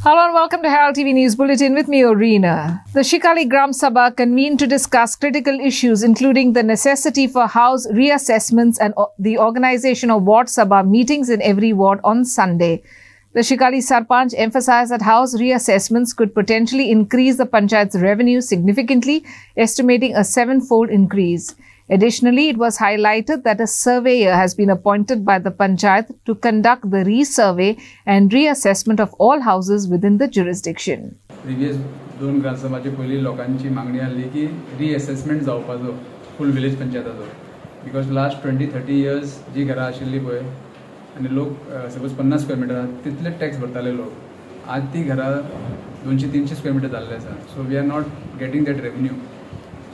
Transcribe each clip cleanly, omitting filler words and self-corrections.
Hello and welcome to Herald TV News Bulletin with me, Orina. The Shikali Gram Sabha convened to discuss critical issues including the necessity for house reassessments and the organisation of Ward Sabha meetings in every ward on Sunday. The Shikali Sarpanch emphasised that house reassessments could potentially increase the Panchayat's revenue significantly, estimating a 7-fold increase. Additionally, it was highlighted that a surveyor has been appointed by the Panchayat to conduct the resurvey and reassessment of all houses within the jurisdiction. Previous दोन ग्रामसभाचे पयली लोकांची मागणी आसली की reassessment जावपाचो full village पंचायताचो because last 20-30 years जी घरां आशिल्ली पळय आनी लोक सपोज 50 स्क्वेअर मिटर तितले टॅक्स भरताले लोक आज ती घरां 200-300 स्क्वेअर मिटर जाल्ले आसा so we are not getting that revenue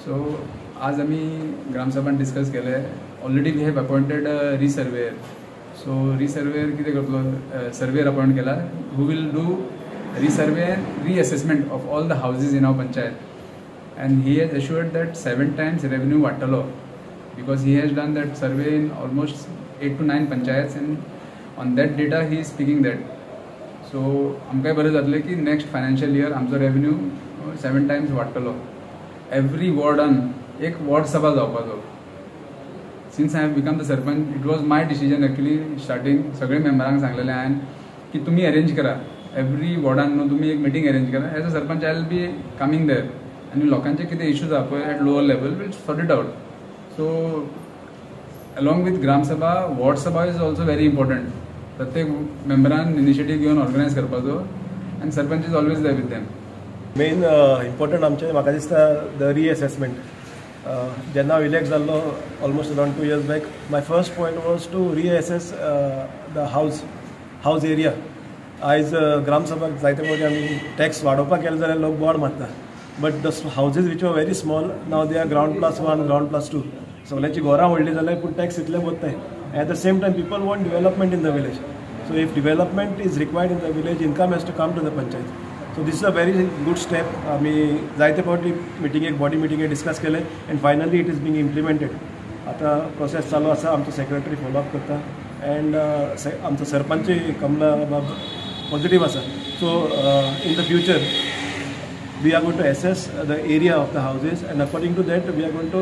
so आज आमी ग्रामसभान डिस्कस केले already we have appointed resurveyor so resurveyor कितें करतलो सर्वेयर अपॉइंट केला who will do resurvey and reassessment of all the houses in our panchayat and he has assured that 7 times revenue vattalo because he has done that survey in almost 8 to 9 panchayats and on that data he is speaking that so amkai bare jatले की next financial year आमचो revenue 7 times vattalo every wardan एक ward sabha जावपाचो since I have become the sarpanch it was my decision actually starting सगळे मेंबरांक सांगलेले हांवें की तुम्ही arrange करा every वॉर्डान न्हू तुम्ही एक मिटींग अरेंज करा as a sarpanch I will be coming there आनी लोकांचे कितें इश्यूज आहा पळय at lower level will sort it out so along with gram sabha ward सभा इज ऑल्सो व्हेरी इम्पॉर्टंट प्रत्येक मेंबरान इनिशिएटीव घेवन ऑर्गनायज करपाचो आनी sarpanch is always there with them main important आमचें म्हाका दिसता द रिअसेसमेंट जेन्ना हांव इलेक्ट जाल्लो almost around 2 years back my first point was to reassess the house area आयज ग्रामसभाक जायते फावटी आमी टॅक्स वाडोवपाक गेले जाल्यार लोक बोर्ड मारता but the houses which are very small now they are ground+1 ground+2 सगळ्यांची घरां व्हडली जाल्यार पूण टॅक्स इतले बसताय at the same time people want development in the village so if development is required in the village income has to come to the panchayat so this is a very good step आमी जायते फावटी मिटिंगेक body मिटिंगेक discuss केले and finally it is being implemented आतां process चालू आसा आमचो सेक्रेटरी फॉलोअप करता एंड आमचो सरपंच कमला बाब positive asa so in the future we are going to assess the area of the houses and according to that we are going to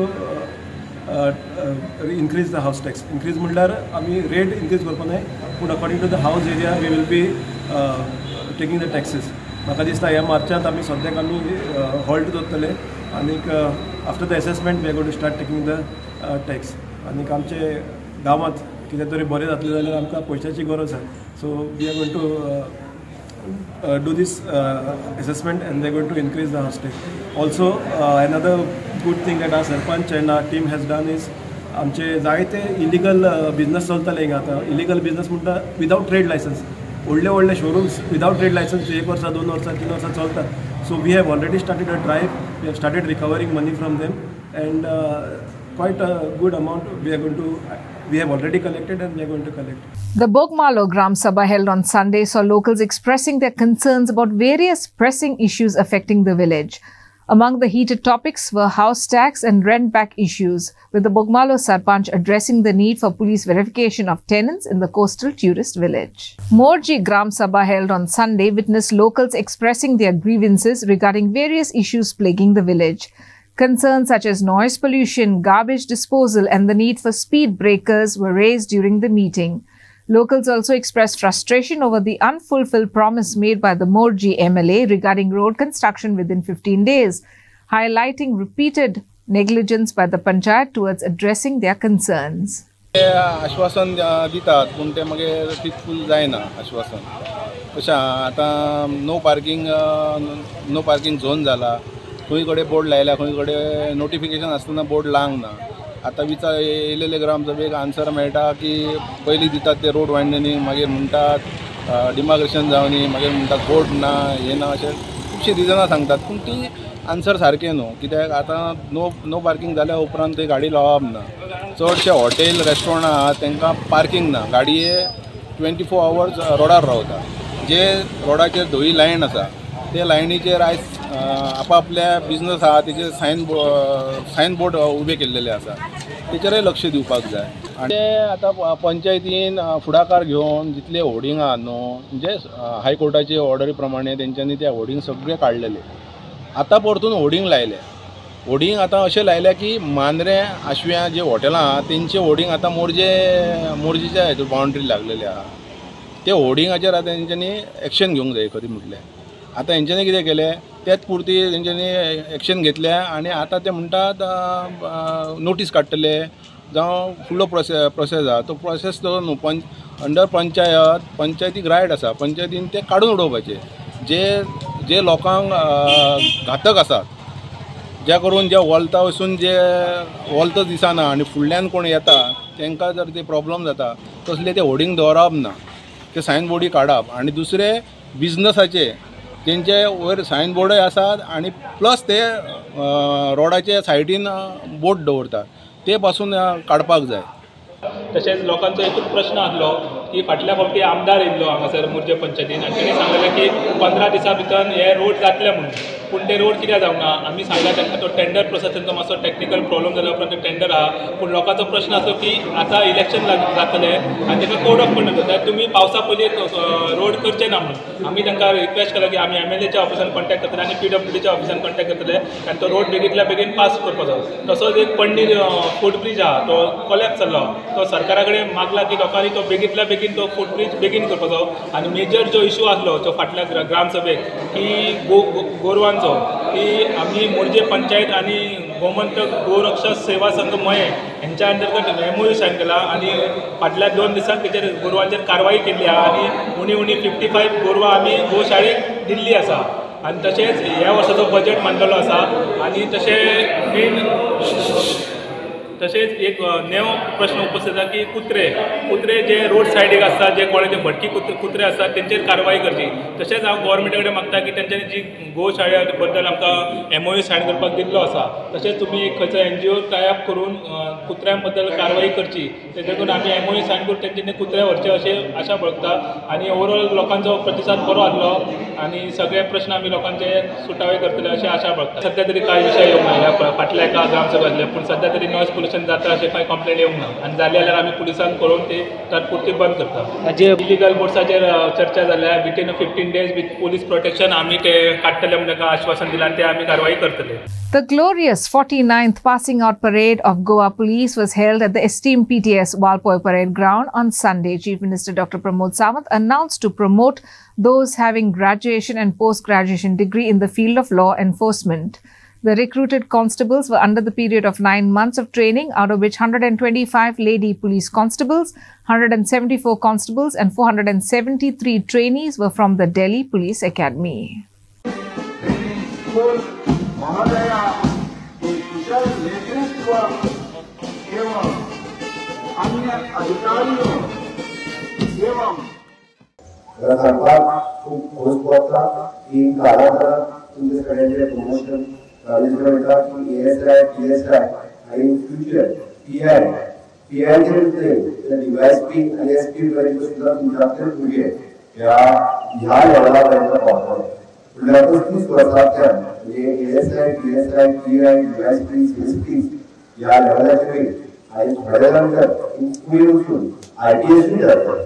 increase the house tax increase म्हणल्यार आमी rate increase करपा नाय पूण according to the house area we will be taking the taxes म्हाका दिसता ह्या मार्चांत आमी सद्याक आमी हॉल्ट दवरतले आनीक after the assessment we are going to start taking the tax आनीक आमचे गांवांत कितें तरी बरें जातलें जाल्यार आमकां पयशांची गरज आसा so we are going to do this assessment and they're going to increase the house tax. Also another good thing that our sarpanch and our team has done is आमचे जायते इलिगल बिजनेस चलताले हिंगा आतां illegal business म्हणटा without trade licence व्हडले showrooms without trade licence 1 वर्सा 2 वर्सां 3 वर्सां चलता so we have already started a drive we have started recovering money from them and quite a good amount we have already collected and we are going to collect. The Bogmalo Gram Sabha held on Sunday saw locals expressing their concerns about various pressing issues affecting the village. Among the heated topics were house tax and rent back issues, with the Bogmalo Sarpanch addressing the need for police verification of tenants in the coastal tourist village. Morji Gram Sabha held on Sunday witnessed locals expressing their grievances regarding various issues plaguing the village. Concerns such as noise pollution, garbage disposal and the need for speed breakers were raised during the meeting. Locals also expressed frustration over the unfulfilled promise made by the Morji MLA regarding road construction within 15 days, highlighting repeated negligence by the Panchayat towards addressing their concerns. आश्वासन दितात पूण ते मागीर फिटफूल जायना आश्वासन तशें आतां no parking zone जाला खंय कडेन बोर्ड लायला खंय कडेन नोटिफिकेशन आसतना बोर्ड लावंक ना आतां येयलेले ग्रामसभेक आन्सर मेळटा की पयलीं दितात ते रोड वायडनिंग मागीर म्हणटात डिमार्केशन जावनी मागीर म्हणटात बोर्ड ना हें ना अशें खुबशीं रिजनां सांगतात पूण ती आन्सर सारकें न्हू कित्याक आतां नो पार्किंग जाल्या उपरांत थंय गाडी लावप ना चडशे हॉटेल रेस्टॉरंट आहा तांकां पार्किंग ना गाडये 24 hours रोडार रावता जे रोडाचेर धवी लायन आसा ते लायनीचेर आयज आपापल्या बिझनस आहा तेचे सायन बोर्ड उबे केल्लेले आसा, तेचेरय लक्ष दिवपाक जाय. आनी ते आतां पंचायतीन फुडाकार घेवन जितले होर्डिंग आहा न्हू, म्हणजे हायकोर्टाचे ऑर्डरी प्रमाणे तेंच्यांनी ते होर्डिंग सगळे काडलेले. आतां परतून होर्डिंग लायले. होर्डिंग आतां अशें लायल्या की मांद्रे आशव्या जे हॉटेलां आहा तेंचे होर्डिंग आतां मोरजेच्या हेतून बाउंड्री लागलेले आहा. ते होर्डिंगाचेर आतां तेंच्यांनी एक्शन घेवंक जाय खरी म्हटलें. आतां हेंच्यांनी कितें केलें, तेच पुरती तेंच्यांनी एक्शन घेतल्या आनी आतां ते म्हणटात नोटीस काडटले जावं फुडलो प्रोसेस आहा तो प्रोसेस तो न्हू अंडर पंचायतीक रायट आसा, पंचायतीन ते काडून उडोवपाचे जे लोकांक घातक आसात, ज्या करून जे वॉलता वचून जे वॉलतो दिसना आनी फुडल्यान कोण येता तांकां जर ते प्रॉब्लम जाता तसले ते होर्डिंग दवरप ना, ते सायन बोर्डी काडप. आनी दुसरे बिजनसाचे तेंचे वयर सायन बोर्डय आसात आनी प्लस ते रोडाचे सायडीन बोर्ड दवरतात, ते पासून काडपाक जाय. तशेंच लोकांचो एकूच प्रश्न आसलो की फाटल्या फावटी आमदार येयल्लो हांगासर मोरजे पंचायतीन आनी तेणी सांगलें की 15 दिसां भितर हे रोड जातले म्हणून, पूण ते रोड कित्याक जावना. आमी सांगला तांकां तो टेंडर प्रोसेसाचो मातसो टेक्निकल प्रॉब्लम जाल्या उपरांत तो टेंडर आहा, पूण लोकांचो प्रश्न आसलो की आतां इलेक्शन जातलें आनी ताका कोड ऑफ कंडक्ट जाता, तुमी पावसा पयलीं रोड करचे ना म्हणून. आमी तांकां रिक्वेस्ट केला की आमी MLAच्या ऑफिसान कॉन्टॅक्ट करतले आनी PWDच्या ऑफिसान कॉन्टॅक्ट करतले आनी तो रोड बेगींतल्या बेगीन पास करपाचो. तसोच एक पण्णीर फूटब्रीज आहा तो कोलॅप्स जाल्लो, तो सरकारा कडेन मागला की लोकांनी तो बेगींतल्या बेगीन तो फूटब्रीज बेगीन करपाचो. आनी मेजर जो इशू आसलो तो फाटल्या ग्रामसभेक की गोरवांचो, की आमी मोरजे पंचायत आनी गोमंतक गोरक्षा सेवा संघ मये हेंच्या अंतर्गत MOU सायन केला आनी फाटल्या 2 दिसांक तेचेर गोरवांचेर कारवाई केल्ली आहा आनी उणी 55 गोरवां आमी गोशाळेक दिल्ली आसा. आनी तशेंच ह्या वर्साचो बजेट मांडलेलो आसा. आनी तशेंच एक नेव प्रश्न उपस्थित आसा की कुत्रे जे रोड सायडीक आसता, जे कोणाचे भटकी कुत्रे आसतात तेंचेर कारवाई करची. तशेंच हांव गोवोरमेंटा कडेन मागता की तेंच्यांनी जी गोशाळा बद्दल आमकां MOU सायन करपाक दिल्लो आसा, तशेंच तुमी एक खंयचो NGO टायअप करून कुत्र्यां बद्दल कारवाई करची, तेजे करून आमी MOU सायन करून तेंच्यांनी कुत्रे व्हरचे अशें आशा बाळगता. आनी ओवरऑल लोकांचो प्रतिसाद बरो आसलो आनी सगळे प्रश्न आमी लोकांचे सुटावे करतले अशें आशा बाळगता. सध्या तरी कांय विशय येवंक ना ह्या फाटल्या एका ग्रामसभेंतले, पूण सध्या तरी नॉयज पोल्युशन जाता अशें कांय कंप्लेंट येवंक ना आनी जाली जाल्यार आमी पुलिसान करून ती तात्पुरती बंद करता. हाजे इलिगल बोट्साचेर चर्चा जाल्या within 15 days with police protection आमी ते काडटले म्हणून ताका आश्वासन दिलां, ते आमी कारवाई करतले. The glorious 49th Passing Out Parade of Goa Police was held at the esteemed PTS Walpoi Parade Ground on Sunday. Chief Minister Dr. Pramod Sawant announced to promote those having graduation and post-graduation degree in the field of law enforcement. The recruited constables were under the period of 9 months of training, out of which 125 lady police constables, 174 constables and 473 trainees were from the Delhi Police Academy. PSI, and in future, PI DYSP and SP सुद्धा तुमच्याकडे तुझे ह्या लेवलापर्यंत पावतो. पुढल्या 35 वर्षाच्या म्हणजे ASI, PSI, PI, DYSP, CSP या लेवलाचे आणि थोड्यानंतर इन्स्पिरेशन ITS जातात.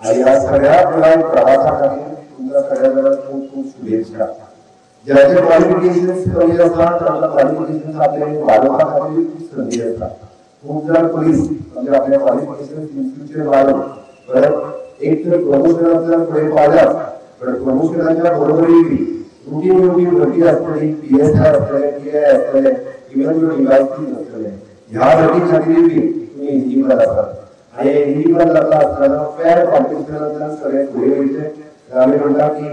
आणि या सगळ्या प्रवासासाठी तुमच्या सगळ्यांना खूप खूप शुभेच्छा. ज्याचे क्वालिफिकेशन्स कमी असतात त्यांना क्वालिफिकेशन्स आपले वाढवण्यासाठी संधी असतात. खूप जण पोलीस म्हणजे आपल्या क्वालिफिकेशन्स इन फ्युचर वाढव परत एक तर प्रमोशनाचा पुढे पाहिलं पण प्रमोशनाच्या बरोबरी रुटीन भरती असते, PSI असते, PI असते, इव्हन DYSP असते. ह्या भरतीसाठी तुम्ही एलिजिबल असतात आणि एलिजिबल असताना फेअर कॉम्पिटिशन सगळे पुढे यायचे. आम्ही म्हणतात की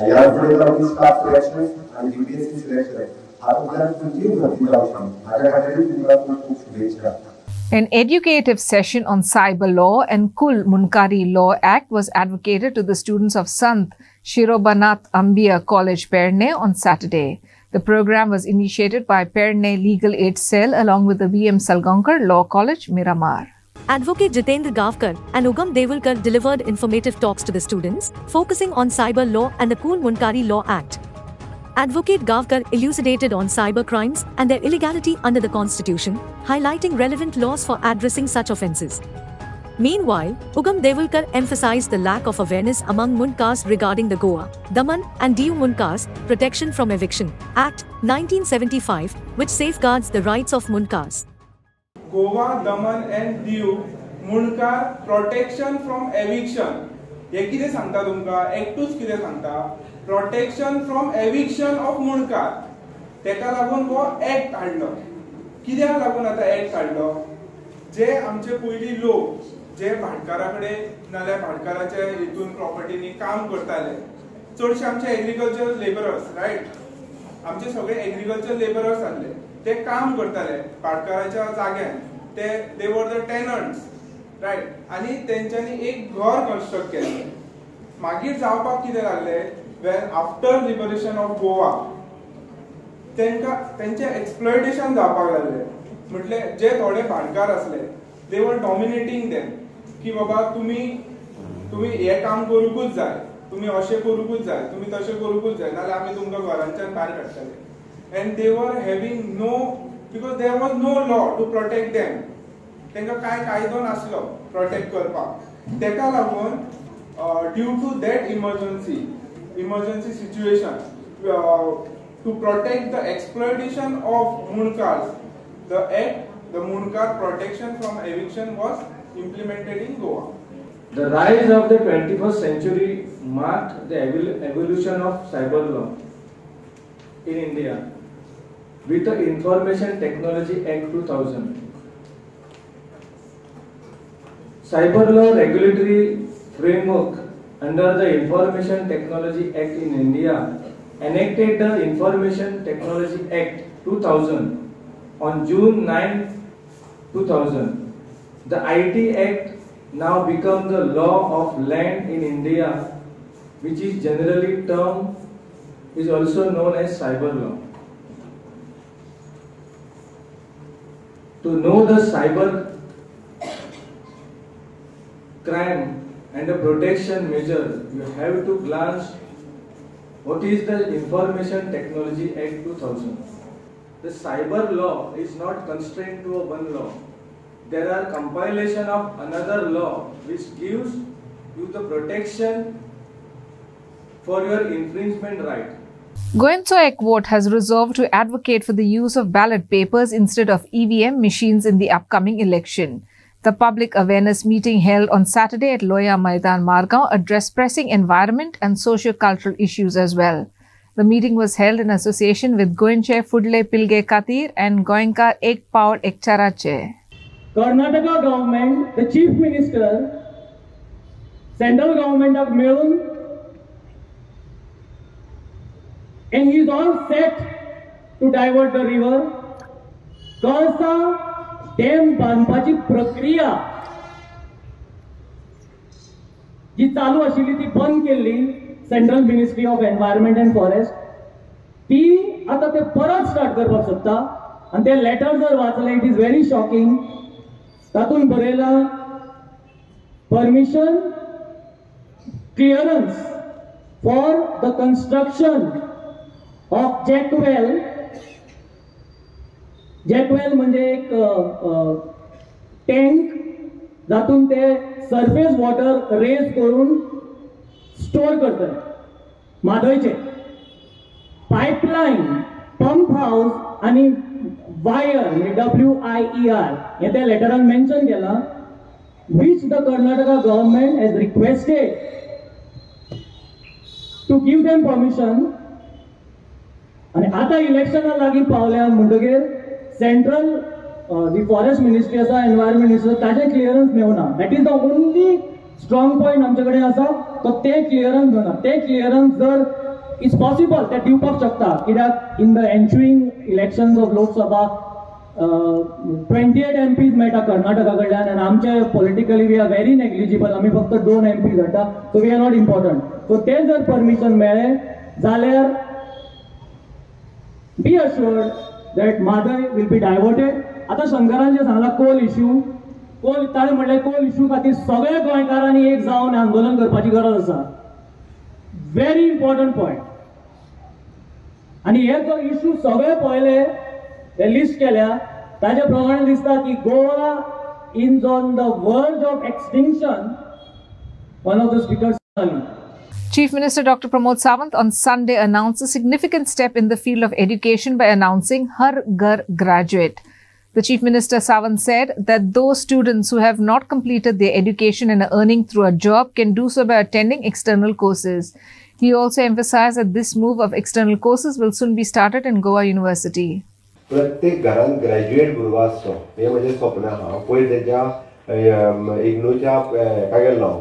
यापुढे जाऊन स्टाफ सिलेक्शन आणि DPSC सिलेक्शन हा तुमच्या तुमची भरती जाऊ शकतो. माझ्याकडे तुम्हाला खूप शुभेच्छा. An educative session on cyber law and Kul Munkari Law Act was advocated to the students of Sant Shirobanath Ambia College, Perne on Saturday. The program was initiated by Perne Legal Aid Cell along with the VM Salgaonkar Law College, Miramar. Advocate Jitendra Gavkar and Ugam Devilkar delivered informative talks to the students, focusing on cyber law and the Kul Munkari Law Act. Advocate Gavkar elucidated on cyber crimes and their illegality under the Constitution, highlighting relevant laws for addressing such offences. Meanwhile, Ugam Devulkar emphasized the lack of awareness among Munkars regarding the Goa, Daman and Diu Munkars Protection from Eviction Act 1975, which safeguards the rights of Munkars. Goa, Daman and Diu Munkar Protection from Eviction. हे कितें सांगता तुमकां? एक्टूच कितें सांगता? Protection from eviction of मुणकार. तेका लागून हो एक्ट काडलो. कित्याक लागून आतां एक्ट काडलो? जे आमचे पयलीं लोक जे भाटकारा कडेन नाल्यार भाटकाराच्या हितून प्रॉपर्टीनी काम करताले, चडशे आमचे एग्रीकल्चर लेबरर्स, रायट? आमचे सगळे एग्रीकल्चर लेबरर्स आसले, ते काम करताले भाटकाराच्या जाग्यार. ते वर द टेनंट्स, रायट? आनी तेंच्यांनी एक घर कन्स्ट्रक्ट केलें. मागीर जावपाक कितें लागलें? When after liberation of Goa तेंचे एक्सप्लॉयटेशन जावपाक लागले. म्हटले जे थोडे भाटकार आसले, दे वर डॉमिनेटिंग देम की बाबा तुम्ही हे काम करूकूच जाय, तुम्ही अशें करूकूच जाय, तुम्ही तशें करूकूच जाय, नाल्यार आमी तुमकां घरांच्यान भायर काडटले. And they were having no, because there was no law to protect them. तांकां कांय कायदो नासलो प्रोटेक्ट करपाक. तेका लागून due to that emergency situation to protect the exploitation of Munkars, the act, the Munkar Protection from Eviction was implemented in Goa. The rise of the 21st century marked the evolution of cyber law in India with the Information Technology Act 2000. Cyber law regulatory framework under the Information Technology Act in India enacted the Information Technology Act 2000 on June 9, 2000. The IT Act now became the law of land in India, which is generally termed is also known as cyber law. To know the cyber crime and the protection measure, you have to glance what is the Information Technology Act 2000. The cyber law is not constrained to a one law. There are compilation of another law which gives you the protection for your infringement right. Goencho Ekwot has resolved to advocate for the use of ballot papers instead of EVM machines in the upcoming election. The public awareness meeting held on Saturday at Loya Maidan, Margaon addressed pressing environment and socio-cultural issues as well. The meeting was held in association with Goenche Fudle Pilge Katir and Goenka Ek Paur Ekcharache. Karnataka government, the chief minister, central government have Melon, and he is all set to divert the river. Kalsa dam बांधपाची प्रक्रिया जी चालू आशिल्ली ती बंद केल्ली central ministry of environment and forest. ती आता ते परत स्टार्ट करपाक सोदता. आनी ते लेटर जर वाचले, इट इज व्हेरी शॉकिंग. तातूंत बरयला permission clearance for the construction of jackwell म्हणजे एक टँक जातून ते सरफेस वॉटर रेज करून स्टोर करतात. म्हादयचे पायपलाईन, पंप हाऊस आणि वायर WIER हे त्या लेटरान मेन्शन केला, which the Karnataka government has requested to give them permission. आणि आता इलेक्शनाक लागीं पावल्या म्हणटकीर सेंट्रल दी फॉरेस्ट मिनिस्ट्री आसा, एनवायरमेंट मिनिस्ट्री, ताजे क्लियरन्स मेवना. That is the only strong point आमचे कडेन आसा, तो ते क्लियरन्स मेवना. ते क्लियरन्स जर इज पॉसिबल ते दिवपाक शकता, कित्याक in the ensuing elections of Lok Sabha 28 MPs मेळटा कर्नाटका कडल्यान, आनी आमचे politically we are very negligible. आमी फक्त 2 MPs हाडटा, so we are not important. So ते जर परमिशन मेळ्ळें जाल्यार be assured that Madai will be diverted. आता शंकरान जे सांगला कोल इश्यू, कोल ताणें म्हणलें कोल इश्यू खातीर सगळे गोंयकारांनी एक जावन आंदोलन करपाची गरज आसा. Very important point. आणि हे जो इश्यू सगळे पळयले हे लिस्ट केल्या ताजे प्रमाणे दिसता की Goa is on the verge of extinction. One of the speakers Chief Minister Dr. Pramod Sawant on Sunday announced a significant step in the field of education by announcing Har Ghar Graduate. The Chief Minister Sawant said that those students who have not completed their education and are earning through a job can do so by attending external courses. He also emphasized that this move of external courses will soon be started in Goa University. प्रत्येक घरान graduate भुरगो आसचो हे म्हजें स्वप्न आहा. पयर तेच्या इग्नूच्या हेका गेल्लो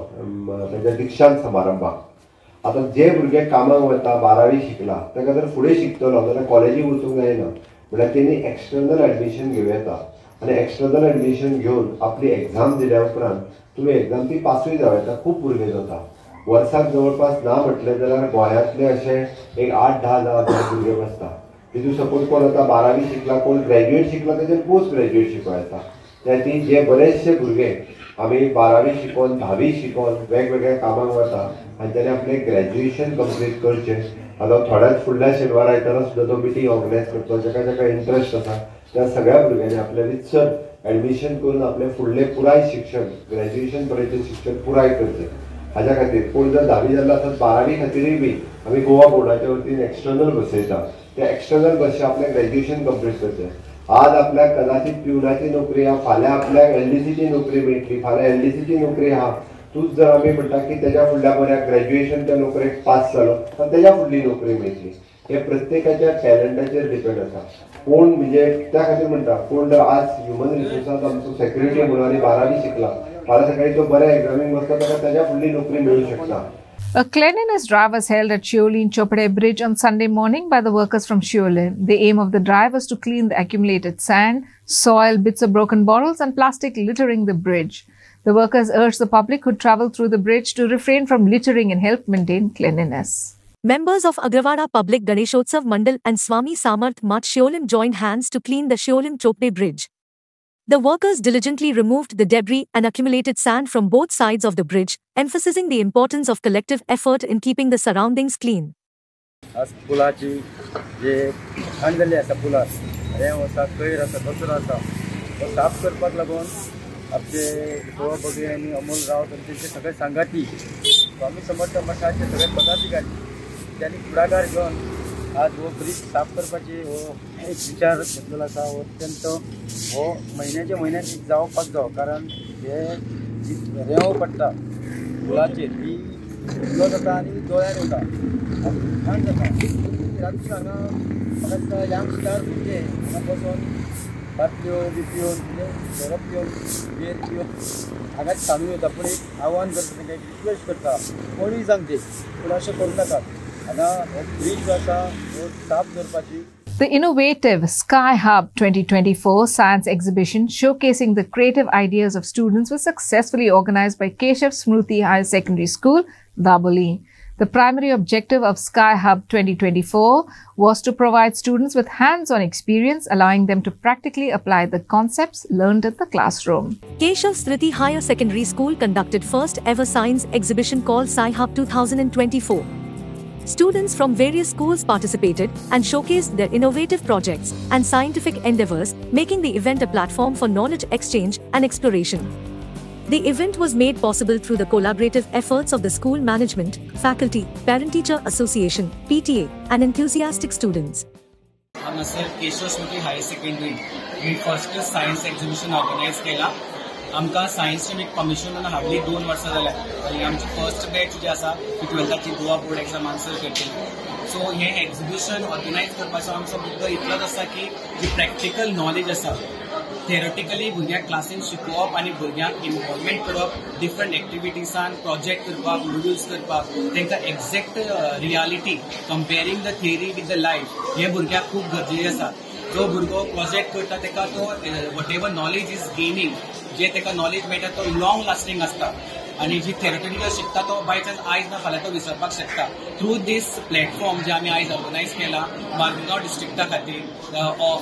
तेच्या दीक्षांत समारंभाक. आता जे भुरगे कामाक वता 12वी शिकला ताका जर फुडें शिकतलो जाल्यार कॉलेजीक वचूंक जायना म्हळ्यार तेणी एक्सटर्नल एडमिशन घेवं येता आनी एक्सटर्नल एडमिशन घेवन आपली एग्जाम दिल्या उपरांत तुमी एग्जाम ती पासूय जावं येता. खूब भुरगे जाता वर्साक जवळपास ना म्हटलें जाल्यार गोंयांतले अशे एक 8-10 भुरगे बसता. तितून सपोज कोण आता 12वी शिकला कोण ग्रॅज्युएट शिकला तेजेर पोस्ट ग्रॅज्युएट शिकवा येता. त्या ती जे बरेचशे भुरगे आमी 12वी शिकोवन 10वी शिकोवन वेगवेगळ्या कामाक वता आनी तेणे आपलें ग्रॅज्युएशन कंप्लीट करचें. आता थोड्याच फुडल्या शेनवार आयतारा सुद्दां तो मिटींग ऑर्गनायज करतो. जाका इंट्रस्ट आसा त्या सगळ्या भुरग्यांनी आपलें रितसर एडमिशन करून आपलें फुडलें पुराय शिक्षण ग्रॅज्युएशन पर्यंत शिक्षण पुराय करचें. हाज्या खातीर कोण जर 10वी जाल्लो आसत 12वी खातीरय बी आमी गोवा बोर्डाच्या वतीन एक्सटर्नल बसयता. त्या एक्सटर्नल बसचे आपलें ग्रॅज्युएशन कंप्लीट करचें. आज आपल्याक कदाचित पिवनाची नोकरी आहा फाल्यां आपल्याक एलडीसीची नोकरी मेळटली फाल्यां एलडीसीची नोकरी आहा. तूच जर आमी म्हणटा की तेच्या फुडल्या बऱ्या ग्रॅज्युएशन त्या नोकरेक पास जालो तर तेच्या फुडली नोकरी मेळटली. हे प्रत्येकाच्या टॅलंटाचेर डिपेंड आसा. कोण म्हणजे त्या खातीर म्हणटा कोण जर आज ह्युमन रिसोर्सांत आमचो सेक्रेटरी म्हणून आनी 12वी शिकला फाल्यां सकाळी तो बऱ्या एग्जामीक बसता ताका तेच्या फुडली नोकरी मेळूंक शकता. A cleanliness drive was held at Shiolin-Chopade Bridge on Sunday morning by the workers from Shiolin. The aim of the drive was to clean the accumulated sand, soil, bits of broken bottles and plastic littering the bridge. The workers urged the public who travel through the bridge to refrain from littering and help maintain cleanliness. Members of Agrawada Public Ganeshotsav Mandal and Swami Samarth Math Shiolin joined hands to clean the Shiolin-Chopade Bridge. The workers diligently removed the debris and accumulated sand from both sides of the bridge, emphasizing the importance of collective effort in keeping the surroundings clean. पुलाची जे घाण जाल्ली आसा पुलार रेंव आसा coir आसा कचरो आसा तो साफ करपाक लागून आपले गोवा भगिनी आनी अमोल रावत आनी तेंचे सगळे सांगाती स्वामी समर्थ मठाचे सगळे पदाधिकारी त्यांनी पुढाकार घेवन आज हो ब्रिज साफ करपाची हो एक विचार घेतलेलो आसा. अत्यंत हो म्हयन्याच्या म्हयन्यान जावपाक जावो कारण हे जी रेंव पडटा पुलाचेर ही उलो जाता आनी दोळ्यार येता आनी घाण जाता. रातची हांगा म्हाका दिसता यंगस्टर म्हणजे हांगा बसून बाटल्यो बी पिवन म्हणजे सोरप पिवन बेर पिवन हांगाच सांगून येता. पूण एक आव्हान करता तांकां एक रिक्वेस्ट करता कोणूय सांगचे पूण अशें करूं नाकात. हांगा हो ब्रिज आसा हो साफ करपाची. The innovative Sky Hub 2024 science exhibition showcasing the creative ideas of students was successfully organized by Keshav Smruti Higher Secondary School, Daboli. The primary objective of Sky Hub 2024 was to provide students with hands-on experience, allowing them to practically apply the concepts learned in the classroom. Keshav Smruti Higher Secondary School conducted first ever science exhibition called Sky Hub 2024. Students from various schools participated and showcased their innovative projects and scientific endeavors, making the event a platform for knowledge exchange and exploration. The event was made possible through the collaborative efforts of the school management, faculty, parent-teacher association, PTA, and enthusiastic students. हांगासर केशव स्मृती higher secondary ही first science exhibition organise केला. आमकां सायन्सचें एक permission hardly 2 वर्सां जाल्यात आनी आमची first batch जी आसा ती 12th Goa board exam answer करतली. सो हे एक्झिबिशन ऑर्गनायज करपाचो आमचो मुद्दो इतलोच आसा की जी प्रॅक्टिकल नॉलेज आसा थेरटिकली भुरग्यांक क्लासीन शिकोवप आनी भुरग्यांक इन्वॉल्वमेंट करप डिफरंट एक्टिविटीजान प्रोजेक्ट करपाक मॉड्यूल्स करपाक तांकां exact reality comparing the theory with the life हे भुरग्यांक खूब गरजेचें आसा. जो भुरगो प्रोजेक्ट करता ताका तो whatever knowledge is gaining जे ताका नॉलेज मेळटा तो लॉंग लास्टींग आसता. आनी जी थेरपीटिकल शिकता तो बाय चान्स आयज ना फाल्यां तो विसरपाक शकता. थ्रू दीस प्लॅटफॉर्म जे आमी आयज ऑर्गनायज केला मार्गांव डिस्ट्रिक्टा खातीर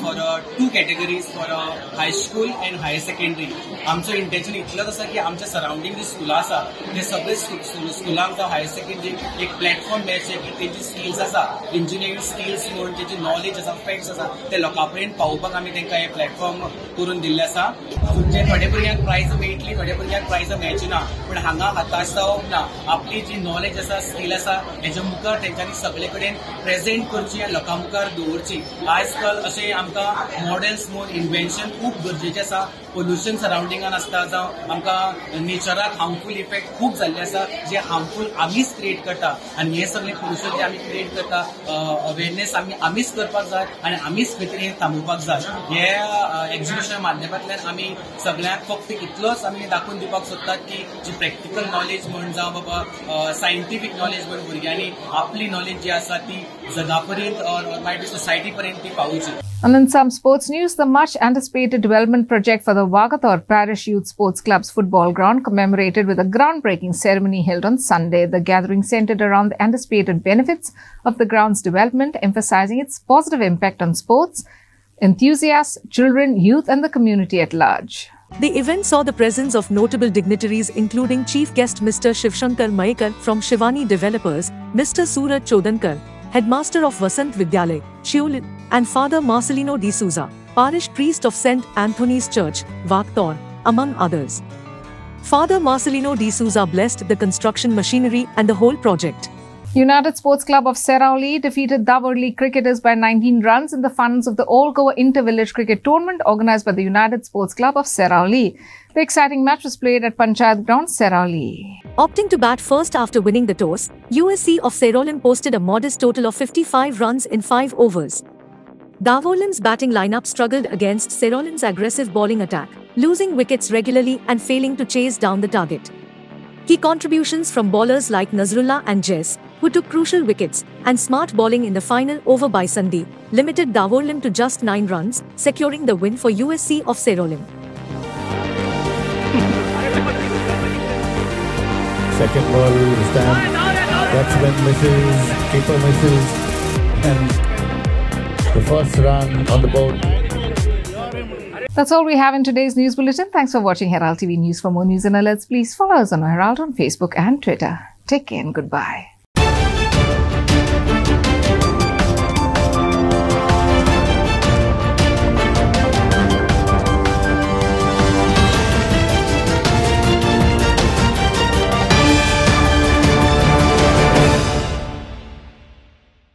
फॉर 2 categories for high school and higher secondary. आमचो इंटेन्शन इतलोच आसा की आमच्या सराउंडींग जी स्कुलां आसा ते सगळे स्कुलांक जावं हायर सेकंडरी एक प्लॅटफॉर्म मेळचे की तेंची स्किल्स आसा इंजिनियरींग स्किल्स म्हणून तेची नॉलेज आसा फॅक्ट्स आसा ते लोकां पर्यंत पावोवपाक आमी तांकां हे प्लॅटफॉर्म करून दिल्ले आसा. जे थोड्या भुरग्यांक प्रायज मेळटली थोड्या भुरग्यांक प्रायज मेळची ना पूण हांगा हताश जावप ना. आपली जी नॉलेज आसा स्कील आसा हेच्या मुखार तेंच्यांनी सगळे कडेन प्रेझेंट करची आनी लोकां मुखार दवरची. आयज काल अशें आमकां मॉडेल्स म्हणून इन्व्हेन्शन खूब गरजेचें आसा. पोल्युशन सराउंडिंगान आसता जावं आमकां नेचराक हार्मफूल इफेक्ट खूब जाल्ले आसा जे हार्मफूल आमीच क्रिएट करता आनी हे सगळे पोल्युशन जे आमी क्रिएट करता अवेरनेस आमीच करपाक जाय आनी आमीच खंय तरी थांबोवपाक जाय. हे एक्झिबिशना माध्यमांतल्यान आमी सगळ्यांक फक्त इतलोच आमी दाखोवन दिवपाक सोदतात की जी प्रॅक्टिकल नॉलेज म्हण जावं बाबा सायंटिफीक नॉलेज म्हण भुरग्यांनी आपली नॉलेज जी आसा ती जगापर्यंत और मायट बी सोसायटी पर्यंत ती पावोवची. And in some sports news, the much anticipated development project for the Wagator Parish Youth Sports Club's football ground commemorated with a groundbreaking ceremony held on Sunday. The gathering centered around the anticipated benefits of the ground's development, emphasizing its positive impact on sports enthusiasts, children, youth, and the community at large. The event saw the presence of notable dignitaries including Chief Guest Mr. Shivshankar Maikar from Shivani Developers, Mr. Suraj Chodankar, Headmaster of Vasant Vidyalay, Shiolin, and Father Marcelino D'Souza, Parish Priest of St. Anthony's Church, Wagator, among others. Father Marcelino D'Souza blessed the construction machinery and the whole project. United Sports Club of Serauli defeated Davorli cricketers by 19 runs in the finals of the All-Goa Inter-Village Cricket Tournament organized by the United Sports Club of Serauli. The exciting match was played at Panchayat Ground, Serauli. Opting to bat first after winning the toss, USC of Serolim posted a modest total of 55 runs in 5 overs. Davorlim's batting lineup struggled against Serolim's aggressive bowling attack, losing wickets regularly and failing to chase down the target. Key contributions from bowlers like Nazrullah and Jess, who took crucial wickets, and smart bowling in the final over by Sandeep, limited Davorlim to just 9 runs, securing the win for USC of Serolim. Second ball, stamp, batsman misses, keeper misses, and the first run on the board. That's all we have in today's news bulletin. Thanks for watching Herald TV News. For more news and alerts, please follow us on Herald on Facebook and Twitter. Take care and goodbye.